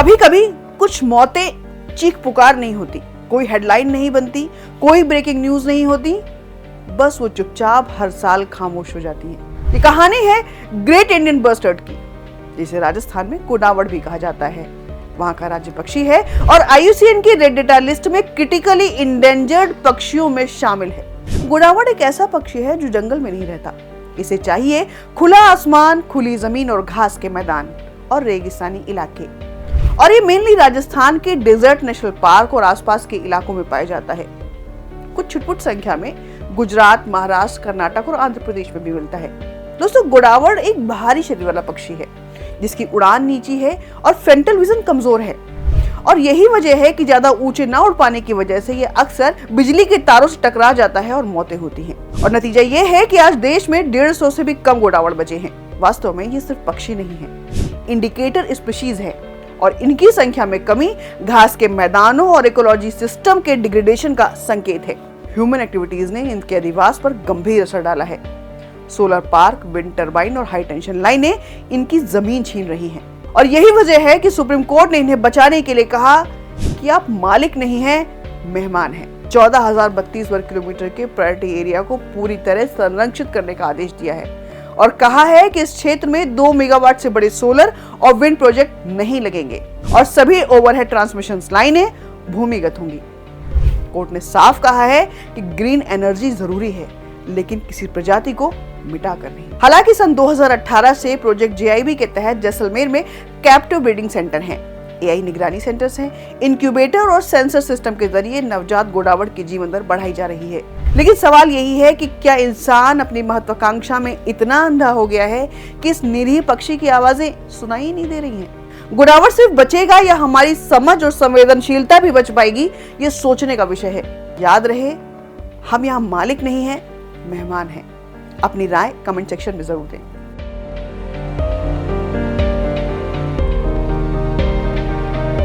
कभी कभी कुछ मौतें चीख पुकार नहीं होती, कोई हेडलाइन नहीं बनती, कोई ब्रेकिंग न्यूज नहीं होती, बस वो चुपचाप हर साल खामोश हो जाती है। ये कहानी है ग्रेट इंडियन बस्टर्ड की, जिसे राजस्थान में गोडावड़ भी कहा जाता है। वहां का राज्य पक्षी है और IUCN की रेड डेटा लिस्ट में क्रिटिकली इंडेंजर्ड पक्षियों में शामिल है। गोडावड़ एक ऐसा पक्षी है जो जंगल में नहीं रहता। इसे चाहिए खुला आसमान, खुली जमीन और घास के मैदान और रेगिस्तानी इलाके। और ये मेनली राजस्थान के डेजर्ट नेशनल पार्क और आसपास के इलाकों में पाया जाता है। कुछ छुटपुट संख्या में गुजरात, महाराष्ट्र, कर्नाटक और आंध्र प्रदेश में भी मिलता है। दोस्तों, गोडावड़ एक भारी शरीर वाला पक्षी है जिसकी उड़ान नीची है और फ्रंटल विजन कमजोर है। और यही वजह है कि ज्यादा ऊंचे ना उड़ पाने की वजह से ये अक्सर बिजली के तारों से टकरा जाता है और मौतें होती हैं। और नतीजा ये है कि आज देश में 150 से भी कम गोडावड़ बचे हैं। वास्तव में ये सिर्फ पक्षी नहीं है, इंडिकेटर स्पीशीज है और इनकी संख्या में कमी घास के मैदानों और इकोलॉजी सिस्टम के डिग्रेडेशन का संकेत है। ह्यूमन एक्टिविटीज ने इनके अधिवास पर गंभीर असर डाला है। सोलर पार्क, विंड टरबाइन और हाई टेंशन लाइनें इनकी जमीन छीन रही हैं। और यही वजह है कि सुप्रीम कोर्ट ने इन्हें बचाने के लिए कहा कि आप मालिक नहीं हैं, मेहमान हैं। 14,032 वर्ग किलोमीटर के प्रायोरिटी एरिया को पूरी तरह संरक्षित करने का आदेश दिया है और कहा है कि इस क्षेत्र में 2 मेगावाट से बड़े सोलर और विंड प्रोजेक्ट नहीं लगेंगे और सभी ओवरहेड ट्रांसमिशन लाइनें भूमिगत होंगी। कोर्ट ने साफ कहा है कि ग्रीन एनर्जी जरूरी है, लेकिन किसी प्रजाति को मिटा कर नहीं। हालांकि सन 2018 से प्रोजेक्ट JIB के तहत जैसलमेर में कैप्टिव ब्रीडिंग सेंटर हैं, AI निगरानी सेंटर्स हैं, इंक्यूबेटर और सेंसर सिस्टम के जरिए नवजात गोडावड़ की जीवन दर बढ़ाई जा रही है। लेकिन सवाल यही है कि क्या इंसान अपनी महत्वाकांक्षा में इतना अंधा हो गया है कि इस निरीह पक्षी की आवाजें सुनाई नहीं दे रही हैं? गोडावड़ सिर्फ बचेगा या हमारी समझ और संवेदनशीलता भी बच पाएगी, ये सोचने का विषय है। याद रहे, हम यहाँ मालिक नहीं हैं, मेहमान हैं। अपनी राय कमेंट सेक्शन में जरूर दें।